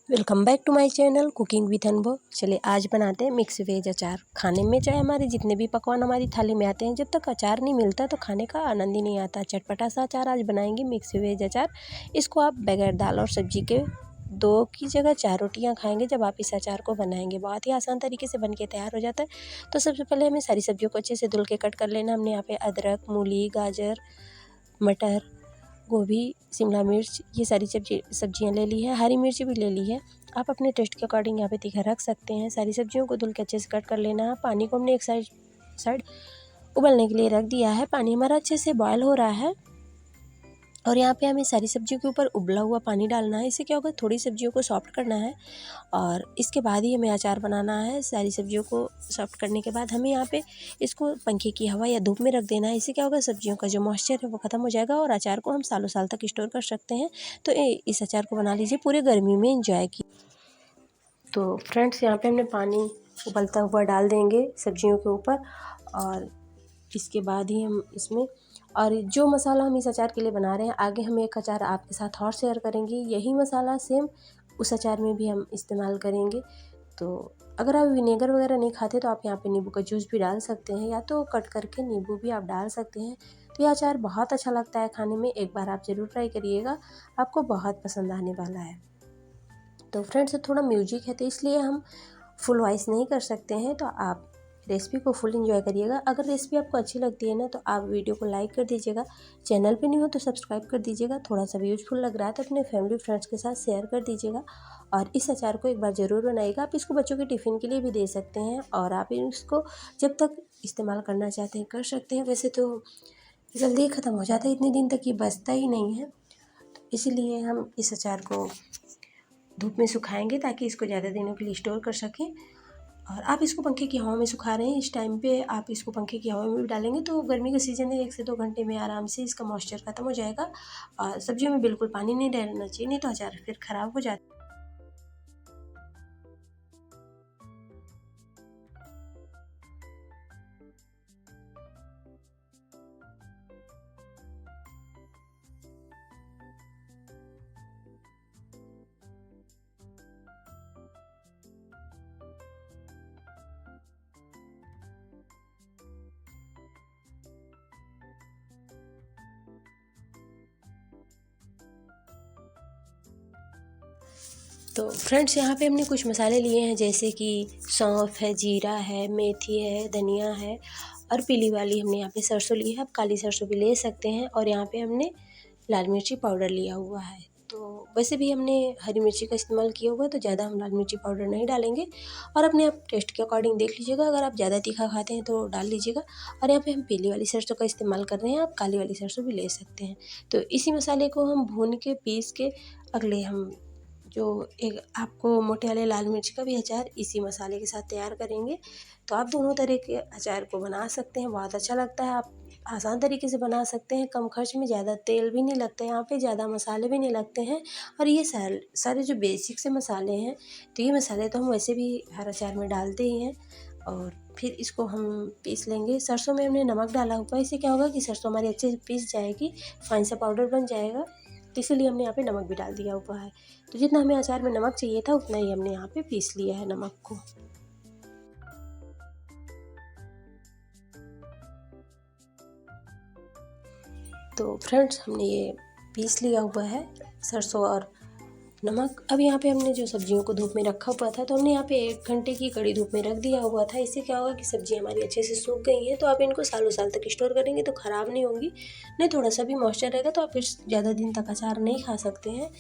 Welcome back to my channel cooking with Anubhav. चलिए आज बनाते हैं मिक्स वेज अचार। खाने में चाहे हमारे जितने भी पकवान हमारी थाली में आते हैं, जब तक अचार नहीं मिलता तो खाने का आनंद ही नहीं आता। चटपटा सा अचार आज बनाएंगे, मिक्स वेज अचार। इसको आप बगैर दाल और सब्जी के 2 की जगह 4 रोटियां खाएंगे जब आप इस अचार को बनाएंगे। बहुत ही आसान तरीके से बन के तैयार हो जाता है। तो सबसे पहले हमें सारी सब्जियों को अच्छे से धुल के कट कर लेना। हमने यहाँ पे अदरक, मूली, गाजर, मटर, गोभी, शिमला मिर्च, ये सारी सब्जियां ले ली है। हरी मिर्च भी ले ली है। आप अपने टेस्ट के अकॉर्डिंग यहाँ पे तीखा रख सकते हैं। सारी सब्जियों को धुल के अच्छे से कट कर लेना है। पानी को हमने एक साइड उबलने के लिए रख दिया है। पानी हमारा अच्छे से बॉयल हो रहा है और यहाँ पे हमें सारी सब्जियों के ऊपर उबला हुआ पानी डालना है। इससे क्या होगा, थोड़ी सब्जियों को सॉफ्ट करना है और इसके बाद ही हमें अचार बनाना है। सारी सब्जियों को सॉफ्ट करने के बाद हमें यहाँ पे इसको पंखे की हवा या धूप में रख देना है। इससे क्या होगा, सब्जियों का जो मॉइस्चर है वो ख़त्म हो जाएगा और अचार को हम सालों साल तक स्टोर कर सकते हैं। तो इस अचार को बना लीजिए, पूरे गर्मी में इंजॉय की। तो फ्रेंड्स, यहाँ पे हमने पानी उबलता हुआ डाल देंगे सब्जियों के ऊपर और इसके बाद ही हम इसमें और जो मसाला हम इस अचार के लिए बना रहे हैं, आगे हम एक अचार आपके साथ और शेयर करेंगे। यही मसाला सेम उस अचार में भी हम इस्तेमाल करेंगे। तो अगर आप विनेगर वगैरह नहीं खाते तो आप यहाँ पे नींबू का जूस भी डाल सकते हैं या तो कट करके नींबू भी आप डाल सकते हैं। तो ये अचार बहुत अच्छा लगता है खाने में। एक बार आप ज़रूर ट्राई करिएगा, आपको बहुत पसंद आने वाला है। तो फ्रेंड्स, थोड़ा म्यूजिक है तो इसलिए हम फुल वॉइस नहीं कर सकते हैं, तो आप रेसिपी को फुल एंजॉय करिएगा। अगर रेसिपी आपको अच्छी लगती है ना तो आप वीडियो को लाइक कर दीजिएगा। चैनल पे नहीं हो तो सब्सक्राइब कर दीजिएगा। थोड़ा सा भी यूजफुल लग रहा है तो अपने फैमिली फ्रेंड्स के साथ शेयर कर दीजिएगा और इस अचार को एक बार ज़रूर बनाइएगा। आप इसको बच्चों के टिफ़िन के लिए भी दे सकते हैं और आप इसको जब तक इस्तेमाल करना चाहते हैं कर सकते हैं। वैसे तो जल्दी ही ख़त्म हो जाता है, इतने दिन तक ये बचता ही नहीं है। तो इसीलिए हम इस अचार को धूप में सुखाएंगे ताकि इसको ज़्यादा दिनों के लिए स्टोर कर सकें। और आप इसको पंखे की हवा में सुखा रहे हैं, इस टाइम पे आप इसको पंखे की हवा में भी डालेंगे तो गर्मी का सीज़न है, 1 से 2 घंटे में आराम से इसका मॉइस्चर ख़त्म हो जाएगा। और सब्जियों में बिल्कुल पानी नहीं डालना चाहिए, नहीं तो अचार फिर ख़राब हो जाता है। तो फ्रेंड्स, यहाँ पे हमने कुछ मसाले लिए हैं जैसे कि सौंफ है, जीरा है, मेथी है, धनिया है और पीली वाली हमने यहाँ पे सरसों ली है। आप काली सरसों भी ले सकते हैं और यहाँ पे हमने लाल मिर्ची पाउडर लिया हुआ है। तो वैसे भी हमने हरी मिर्ची का इस्तेमाल किया हुआ है तो ज़्यादा हम लाल मिर्ची पाउडर नहीं डालेंगे और अपने आप टेस्ट के अकॉर्डिंग देख लीजिएगा। अगर आप ज़्यादा तीखा खाते हैं तो डाल लीजिएगा। और यहाँ पे हम पीली वाली सरसों का इस्तेमाल कर रहे हैं, आप काली वाली सरसों भी ले सकते हैं। तो इसी मसाले को हम भून के पीस के अगले हम जो एक आपको मोटे वाले लाल मिर्च का भी अचार इसी मसाले के साथ तैयार करेंगे। तो आप दोनों तरह के अचार को बना सकते हैं, बहुत अच्छा लगता है। आप आसान तरीके से बना सकते हैं, कम खर्च में, ज़्यादा तेल भी नहीं लगता है यहाँ पे, ज़्यादा मसाले भी नहीं लगते हैं। और ये सारे जो बेसिक से मसाले हैं, तो ये मसाले तो हम वैसे भी हर अचार में डालते ही हैं। और फिर इसको हम पीस लेंगे। सरसों में हमने नमक डाला हुआ है, इससे क्या होगा कि सरसों हमारी अच्छे से पीस जाएगी, फाइन सा पाउडर बन जाएगा। तो इसीलिए हमने यहाँ पे नमक भी डाल दिया हुआ है। तो जितना हमें अचार में नमक चाहिए था उतना ही हमने यहाँ पे पीस लिया है नमक को। तो फ्रेंड्स, हमने ये पीस लिया हुआ है सरसों और नमक। अब यहाँ पे हमने जो सब्जियों को धूप में रखा हुआ था तो हमने यहाँ पे 1 घंटे की कड़ी धूप में रख दिया हुआ था। इससे क्या होगा कि सब्जियाँ हमारी अच्छे से सूख गई हैं। तो आप इनको सालों साल तक स्टोर करेंगे तो ख़राब नहीं होंगी, नहीं थोड़ा सा भी मॉइस्चर रहेगा तो आप फिर ज़्यादा दिन तक अचार नहीं खा सकते हैं।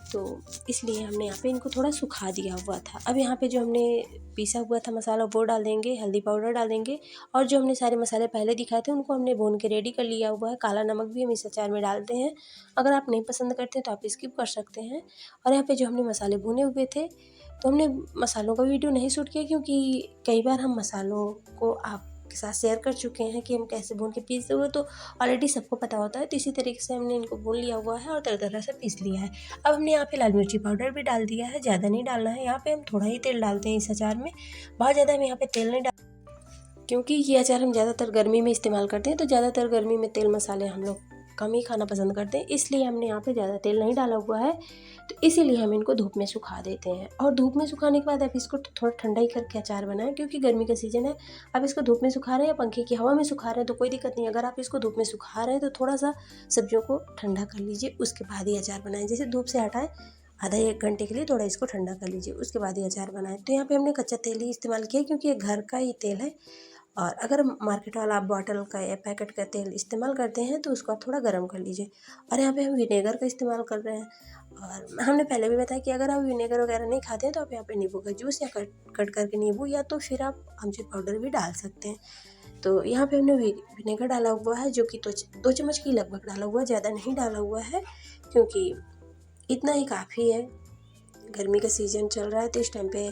तो इसलिए हमने यहाँ पे इनको थोड़ा सुखा दिया हुआ था। अब यहाँ पे जो हमने पीसा हुआ था मसाला वो डाल देंगे, हल्दी पाउडर डाल देंगे और जो हमने सारे मसाले पहले दिखाए थे उनको हमने भून के रेडी कर लिया हुआ है। काला नमक भी हम इस अचार में डालते हैं, अगर आप नहीं पसंद करते तो आप स्किप कर सकते हैं। और यहाँ पे जो हमने मसाले भुने हुए थे तो हमने मसालों का वीडियो नहीं शूट किया क्योंकि कई बार हम मसालों को आपके साथ शेयर कर चुके हैं कि हम कैसे भून के पीसते हुए, तो ऑलरेडी सबको पता होता है। तो इसी तरीके से हमने इनको भून लिया हुआ है और तरह से पीस लिया है। अब हमने यहाँ पे लाल मिर्ची पाउडर भी डाल दिया है, ज़्यादा नहीं डालना है। यहाँ पे हम थोड़ा ही तेल डालते हैं इस अचार में, बहुत ज़्यादा हम यहाँ पे तेल नहीं डाल, क्योंकि ये अचार हम ज़्यादातर गर्मी में इस्तेमाल करते हैं। तो ज़्यादातर गर्मी में तेल मसाले हम लोग कम ही खाना पसंद करते हैं, इसलिए हमने यहाँ पे ज़्यादा तेल नहीं डाला हुआ है। तो इसीलिए हम इनको धूप में सुखा देते हैं। और धूप में सुखाने के बाद आप इसको थोड़ा ठंडा ही करके अचार बनाएं, क्योंकि गर्मी का सीज़न है। आप इसको धूप में सुखा रहे हैं या पंखे की हवा में सुखा रहे हैं तो कोई दिक्कत नहीं। अगर आप इसको धूप में सुखा रहे हैं तो थोड़ा सा सब्जियों को ठंडा कर लीजिए, उसके बाद ही अचार बनाएं। जैसे धूप से हटाएं, आधा 1 घंटे के लिए थोड़ा इसको ठंडा कर लीजिए, उसके बाद ही अचार बनाएं। तो यहाँ पे हमने कच्चा तेल ही इस्तेमाल किया, क्योंकि ये घर का ही तेल है। और अगर मार्केट वाला आप बॉटल का या पैकेट का तेल इस्तेमाल करते हैं तो उसको आप थोड़ा गर्म कर लीजिए। और यहाँ पे हम विनेगर का इस्तेमाल कर रहे हैं। और हमने पहले भी बताया कि अगर आप विनेगर वगैरह नहीं खाते हैं तो आप यहाँ पे नींबू का जूस या कट करके नींबू, या तो फिर आप आमचूर पाउडर भी डाल सकते हैं। तो यहाँ पे हमने विनेगर डाला हुआ है, जो कि 2 चम्मच की लगभग डाला हुआ है, ज़्यादा नहीं डाला हुआ है, क्योंकि इतना ही काफ़ी है। गर्मी का सीज़न चल रहा है तो इस टाइम पे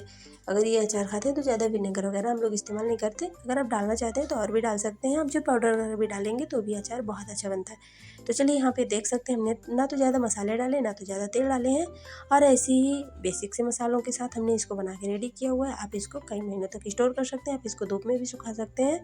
अगर ये अचार खाते हैं तो ज़्यादा विनेगर वगैरह हम लोग इस्तेमाल नहीं करते। अगर आप डालना चाहते हैं तो और भी डाल सकते हैं। आप जो पाउडर वगैरह भी डालेंगे तो भी अचार बहुत अच्छा बनता है। तो चलिए यहाँ पे देख सकते हैं हमने ना तो ज़्यादा मसाले डाले ना तो ज़्यादा तेल डाले हैं, और ऐसे ही बेसिक से मसालों के साथ हमने इसको बना के रेडी किया हुआ है। आप इसको कई महीनों तक स्टोर कर सकते हैं। आप इसको धूप में भी सुखा सकते हैं,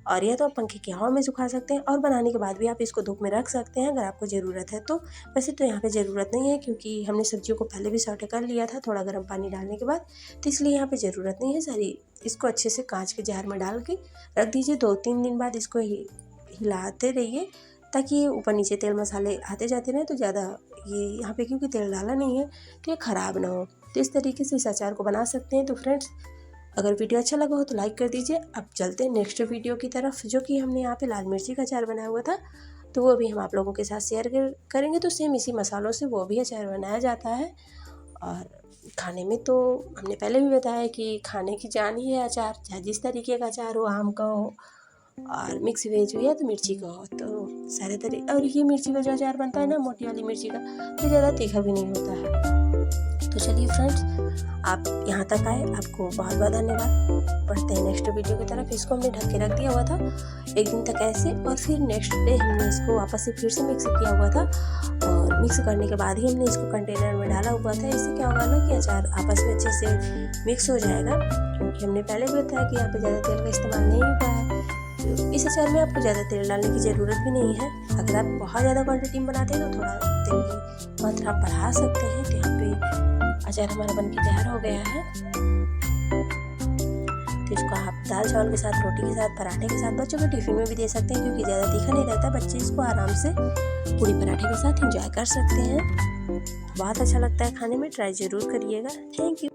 और या तो आप पंखे की हवा में सुखा सकते हैं, और बनाने के बाद भी आप इसको धूप में रख सकते हैं अगर आपको ज़रूरत है तो। वैसे तो यहाँ पे ज़रूरत नहीं है, क्योंकि हमने सब्जियों को पहले भी सौटे कर लिया था थोड़ा गर्म पानी डालने के बाद, तो इसलिए यहाँ पे ज़रूरत नहीं है। सारी इसको अच्छे से कांच के जार में डाल के रख दीजिए। 2-3 दिन बाद इसको हिलाते रहिए, ताकि ये ऊपर नीचे तेल मसाले आते जाते रहें। तो ज़्यादा ये यहाँ पे क्योंकि तेल डाला नहीं है तो ये ख़राब ना हो। तो इस तरीके से इस अचार को बना सकते हैं। तो फ्रेंड्स, अगर वीडियो अच्छा लगा हो तो लाइक कर दीजिए। अब चलते हैं नेक्स्ट वीडियो की तरफ, जो कि हमने यहाँ पे लाल मिर्ची का अचार बनाया हुआ था, तो वो भी हम आप लोगों के साथ शेयर करेंगे। तो सेम इसी मसालों से वो भी अचार बनाया जाता है। और खाने में तो हमने पहले भी बताया कि खाने की जान ही है अचार, चाहे जिस तरीके का अचार हो, आम का हो और मिक्स वेज हो या तो मिर्ची का हो, तो सारे तरीके। और ये मिर्ची का जो अचार बनता है ना, मोटी वाली मिर्ची का, तो ज़्यादा तीखा भी नहीं होता है। तो चलिए फ्रेंड्स, आप यहाँ तक आए, आपको बहुत बहुत धन्यवाद। बढ़ते हैं नेक्स्ट वीडियो की तरफ। इसको हमने ढक के रख दिया हुआ था 1 दिन तक ऐसे, और फिर नेक्स्ट डे हमने इसको वापस से फिर से मिक्स किया हुआ था। और मिक्स करने के बाद ही हमने इसको कंटेनर में डाला हुआ था। इससे क्या होगा ना कि अचार आपस में अच्छे से मिक्स हो जाएगा, क्योंकि हमने पहले भी बताया कि यहाँ पर ज़्यादा तेल का इस्तेमाल नहीं हुआ है। तो इस अचार में आपको ज़्यादा तेल डालने की ज़रूरत भी नहीं है। अगर आप बहुत ज़्यादा क्वान्टिटी में बनाते हैं तो थोड़ा तेल की मात्रा बढ़ा सकते हैं। तो यहाँ पे अचार हमारा बनके तैयार हो गया है। तो इसको आप दाल चावल के साथ, रोटी के साथ, पराठे के साथ, बच्चों को टिफिन में भी दे सकते हैं, क्योंकि ज़्यादा तीखा नहीं रहता। बच्चे इसको आराम से पूरी पराठे के साथ एंजॉय कर सकते हैं। बहुत अच्छा लगता है खाने में, ट्राई ज़रूर करिएगा। Thank you.